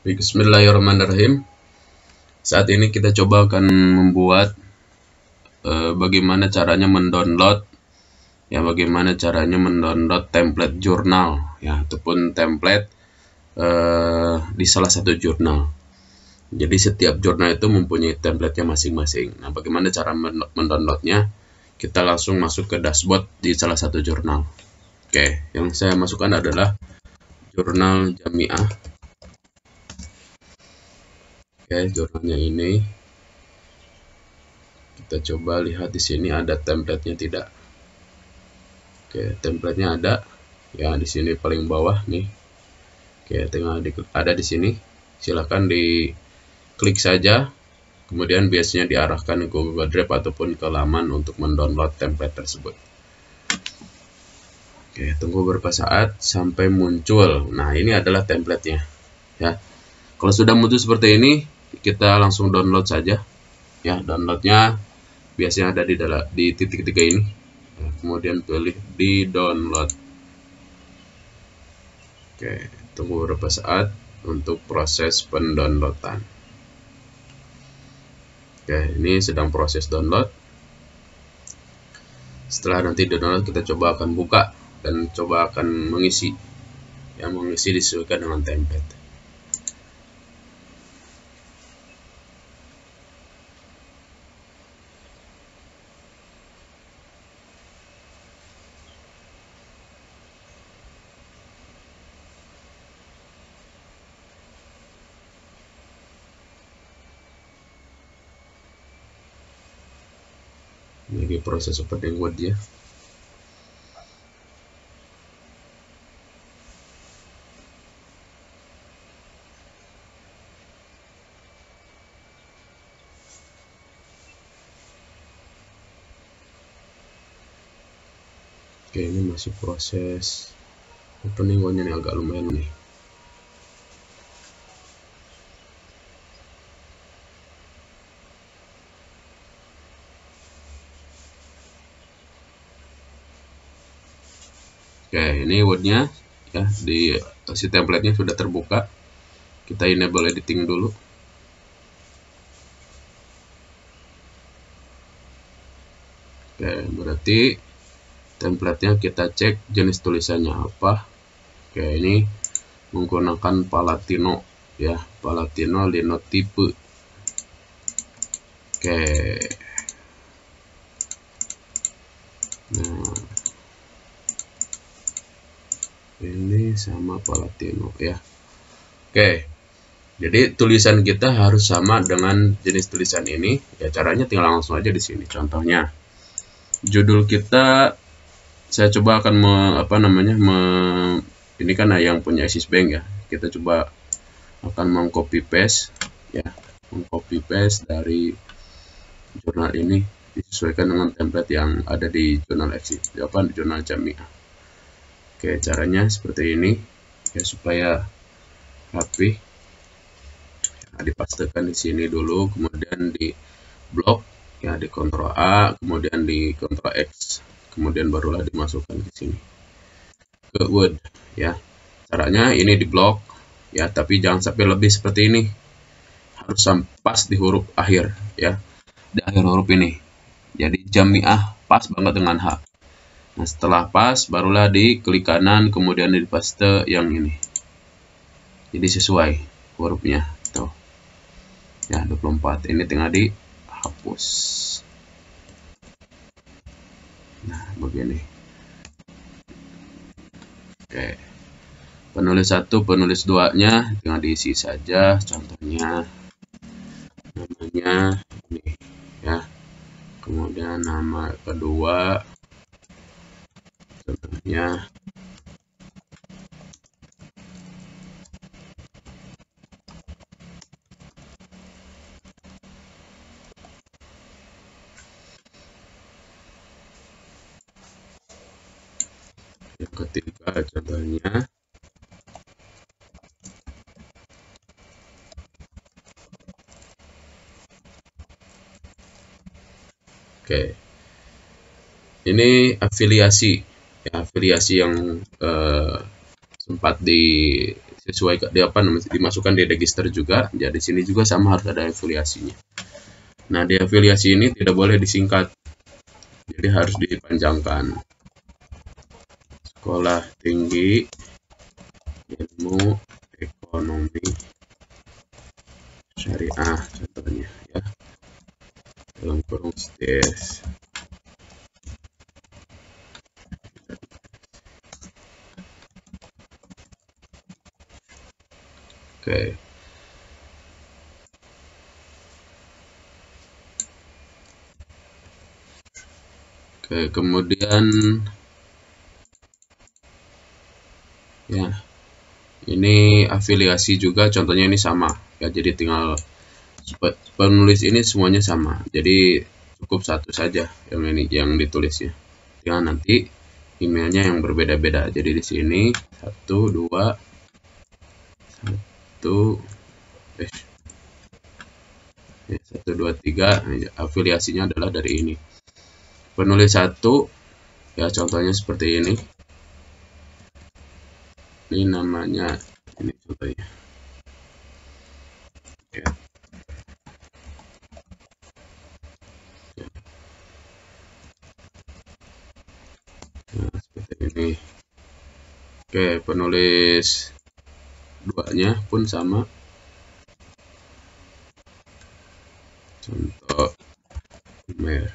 Bismillahirrahmanirrahim. Saat ini kita coba akan membuat bagaimana caranya mendownload template jurnal ya, ataupun template di salah satu jurnal. Jadi setiap jurnal itu mempunyai template-nya masing-masing. Nah, bagaimana cara mendownloadnya? Kita langsung masuk ke dashboard di salah satu jurnal. Oke, yang saya masukkan adalah jurnal Jamiah. Oke, jurnalnya ini kita coba lihat di sini ada template-nya tidak. Oke, template-nya ada ya di sini paling bawah nih. Oke, ada di sini. Silahkan diklik saja. Kemudian biasanya diarahkan ke Google Drive ataupun ke laman untuk mendownload template tersebut. Oke, tunggu beberapa saat sampai muncul. Nah, ini adalah template-nya ya. Kalau sudah muncul seperti ini, kita langsung download saja ya. Downloadnya biasanya ada di titik 3 ini ya, kemudian pilih di download. Oke, tunggu beberapa saat untuk proses pendownloadan. Oke, ini sedang proses download. Setelah nanti download, kita coba akan buka dan coba akan mengisi disesuaikan dengan template. Lagi proses opening word ya. Oke, ini masih proses opening word-nya nih, agak lumayan nih. Oke, ini word-nya ya, si template-nya sudah terbuka. Kita enable editing dulu. Oke, berarti template-nya kita cek jenis tulisannya apa. Oke, ini menggunakan Palatino ya, Palatino Linotype. Oke. Nah, ini sama Palatino ya. Oke, jadi tulisan kita harus sama dengan jenis tulisan ini ya. Caranya tinggal langsung aja di sini. Contohnya judul kita, saya coba akan ini kan yang punya Axis Bank ya, kita coba akan mengcopy paste ya, mengcopy paste dari jurnal ini disesuaikan dengan template yang ada di jurnal Axis, di jurnal Jamiah. Oke, caranya seperti ini ya, supaya rapi. Nah, dipastekan di sini dulu, kemudian di blok ya, di Ctrl A, kemudian di Ctrl X, kemudian barulah dimasukkan ke sini ke Word ya. Caranya ini di blok ya, tapi jangan sampai lebih seperti ini, harus pas di huruf akhir ya, di akhir huruf ini. Jadi Jamiah pas banget dengan H. Nah, setelah pas barulah diklik kanan, kemudian dipaste yang ini. Jadi sesuai hurufnya tuh ya, 24 ini tinggal dihapus. Nah, begini. Oke, penulis 1, penulis 2 nya tinggal diisi saja. Contohnya namanya ini ya, kemudian nama kedua contohnya yang ketiga contohnya oke. Ini afiliasi ya, afiliasi yang sempat sesuai dimasukkan di register juga. Jadi di sini juga sama, harus ada afiliasinya. Nah, di afiliasi ini tidak boleh disingkat, jadi harus dipanjangkan. Sekolah Tinggi Ilmu Ekonomi Syariah contohnya ya, dalam kurung STS. Oke. Oke, kemudian ya, ini afiliasi juga contohnya ini sama ya, jadi tinggal penulis ini semuanya sama, jadi cukup satu saja yang ini yang ditulisnya, tinggal nanti emailnya yang berbeda-beda. Jadi di sini 1 2 3 afiliasinya adalah dari ini. Penulis 1 ya, contohnya seperti ini. Ini namanya, ini contohnya ya. Nah, seperti ini. Oke, penulis 2-nya pun sama. Contoh email.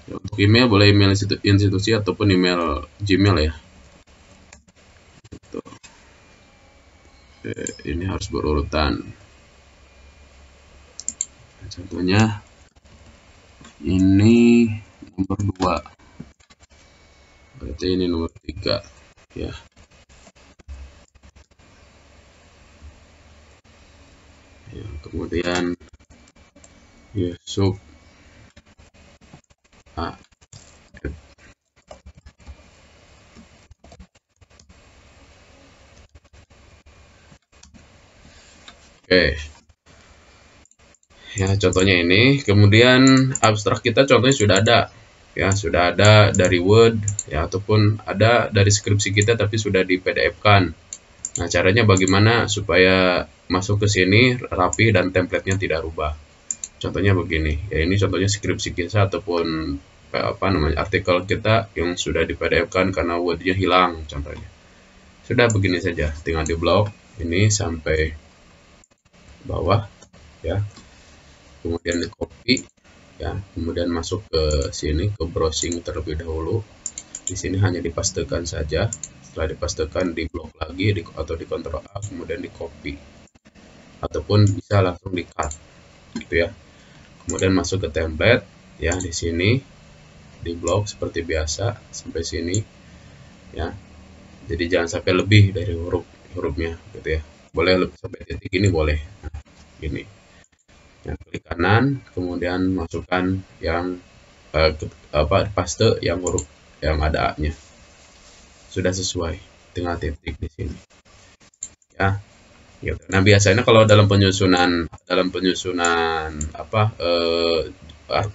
Untuk email boleh email institusi ataupun email Gmail ya. Gitu. Oke, ini harus berurutan. Contohnya ini nomor 2, berarti ini nomor 3 ya. Kemudian Yusuf A. Oke ya, contohnya ini. Kemudian abstrak kita contohnya sudah ada ya, sudah ada dari Word ya, ataupun ada dari skripsi kita tapi sudah di PDF-kan. Nah, caranya bagaimana supaya masuk ke sini rapi dan template-nya tidak rubah. Contohnya begini ya, ini contohnya skripsi kita ataupun artikel kita yang sudah di PDF-kan karena Word-nya hilang contohnya. Sudah begini saja, tinggal di blok ini sampai bawah ya, kemudian di copy ya, kemudian masuk ke sini ke browsing terlebih dahulu. Di sini hanya dipastekan saja, setelah dipastekan di blok lagi atau di Ctrl A, kemudian di copy ataupun bisa langsung di cut gitu ya. Kemudian masuk ke template ya, di sini di blok seperti biasa sampai sini ya, jadi jangan sampai lebih dari hurufnya gitu ya, boleh sampai titik ini boleh. Nah, gini ya, klik kanan kemudian masukkan yang paste yang huruf yang ada A-nya, sudah sesuai, tinggal titik di sini ya gitu. Nah, biasanya kalau dalam penyusunan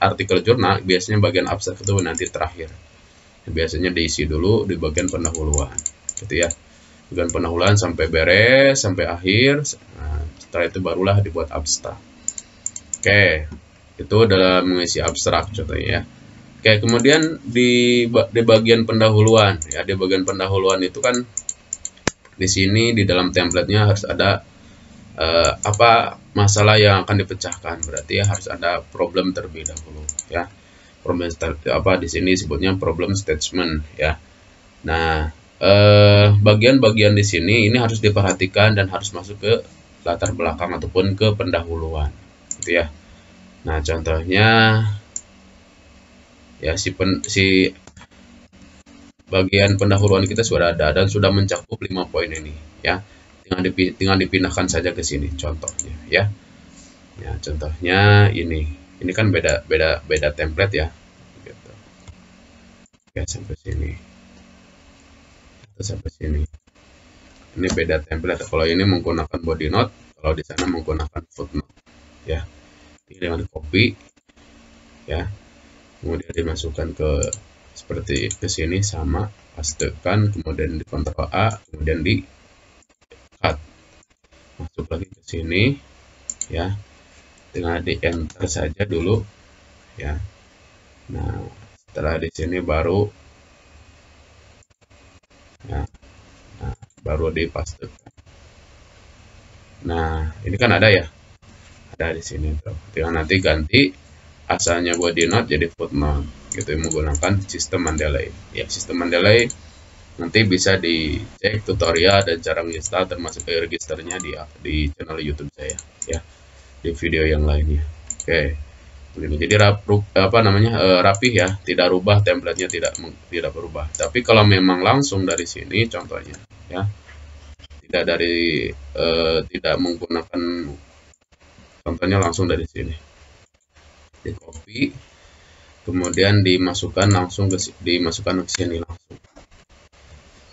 artikel jurnal, biasanya bagian abstrak itu nanti terakhir, biasanya diisi dulu di bagian pendahuluan gitu ya, bagian pendahuluan sampai beres sampai akhir. Nah, setelah itu barulah dibuat abstrak. Oke, itu dalam mengisi abstrak contohnya ya. Oke, kemudian di bagian pendahuluan ya, di bagian pendahuluan itu kan di sini di dalam template-nya harus ada apa masalah yang akan dipecahkan, berarti ya harus ada problem terlebih dahulu ya. Problem di sini sebutnya problem statement ya. Nah, bagian-bagian di sini ini harus diperhatikan dan harus masuk ke latar belakang ataupun ke pendahuluan gitu ya. Nah, contohnya ya si bagian pendahuluan kita sudah ada dan sudah mencakup 5 poin ini ya. Tinggal dipindahkan saja ke sini contohnya ya. Ya, contohnya ini kan beda template ya gitu. Oke, sampai sini. Sampai sini. Ini beda template. Kalau ini menggunakan body note, kalau di sana menggunakan footnote ya. tinggal di copy ya, kemudian dimasukkan ke seperti ke sini, sama pastekan, kemudian di Ctrl A, kemudian di cut, masuk lagi ke sini ya, tinggal di enter saja dulu ya. Nah setelah di sini baru ya, nah, baru dipastekan. Nah ini kan ada ya, ada di sini tuh, tinggal nanti ganti asalnya body note jadi footnote gitu, menggunakan sistem Mendeley ya. Sistem Mendeley nanti bisa dicek tutorial dan cara menginstal termasuk registernya di channel YouTube saya ya, di video yang lainnya. Oke, begini. Jadi rapih ya, tidak rubah templatenya, tidak berubah. Tapi kalau memang langsung dari sini contohnya ya, tidak menggunakan, contohnya langsung dari sini di copy, kemudian dimasukkan ke sini langsung,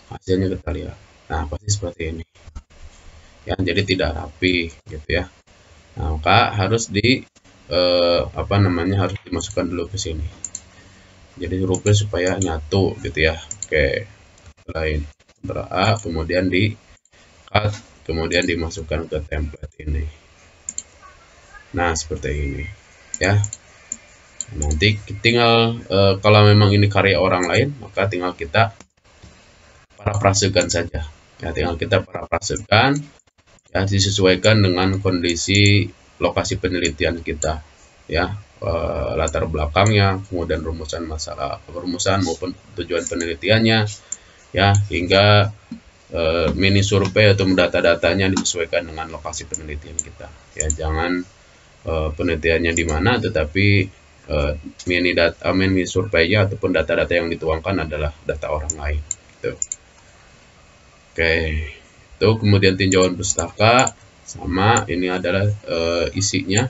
hasilnya kita lihat. Nah pasti seperti ini ya, jadi tidak rapi gitu ya. Nah maka harus harus dimasukkan dulu ke sini, jadi hurufnya supaya nyatu gitu ya. Oke, lain Ctrl A, kemudian di cut, kemudian dimasukkan ke template ini. Nah seperti ini ya. Nanti tinggal kalau memang ini karya orang lain, maka tinggal kita parafrasekan saja ya, tinggal kita parafrasekan ya, disesuaikan dengan kondisi lokasi penelitian kita ya, latar belakangnya, kemudian rumusan maupun tujuan penelitiannya ya, hingga mini survei atau data-datanya disesuaikan dengan lokasi penelitian kita ya. Jangan penelitiannya di mana, tetapi mini surveinya ataupun data-data yang dituangkan adalah data orang lain gitu. Oke, itu kemudian tinjauan pustaka, sama ini adalah isinya,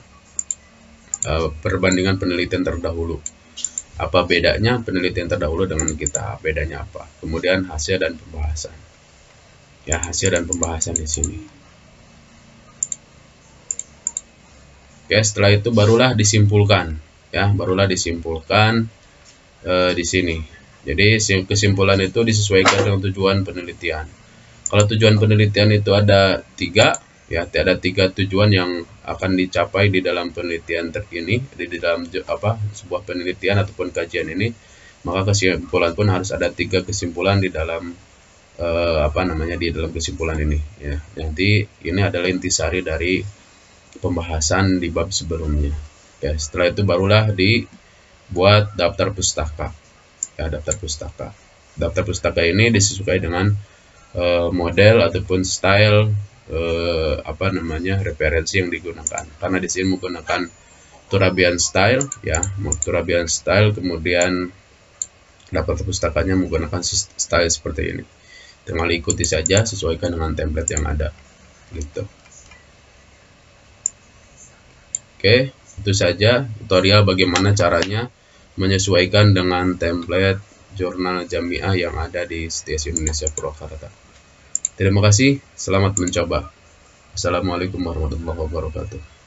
perbandingan penelitian terdahulu. Apa bedanya penelitian terdahulu dengan kita, bedanya apa, kemudian hasil dan pembahasan ya, hasil dan pembahasan di sini. Oke, setelah itu barulah disimpulkan ya, di sini. Jadi kesimpulan itu disesuaikan dengan tujuan penelitian. Kalau tujuan penelitian itu ada 3 ya, ada 3 tujuan yang akan dicapai di dalam penelitian terkini, di dalam sebuah penelitian ataupun kajian ini, maka kesimpulan pun harus ada 3 kesimpulan di dalam di dalam kesimpulan ini ya. Nanti ini adalah intisari dari pembahasan di bab sebelumnya ya. Setelah itu barulah dibuat daftar pustaka ya, daftar pustaka ini disesuaikan dengan model ataupun style referensi yang digunakan, karena di sini menggunakan Turabian style ya, Turabian style, kemudian daftar pustakanya menggunakan style seperti ini. Tinggal ikuti saja, sesuaikan dengan template yang ada gitu. Oke, itu saja tutorial bagaimana caranya menyesuaikan dengan template jurnal Jamiah yang ada di STIAS Indonesia Purwakarta. Terima kasih, selamat mencoba. Assalamualaikum warahmatullahi wabarakatuh.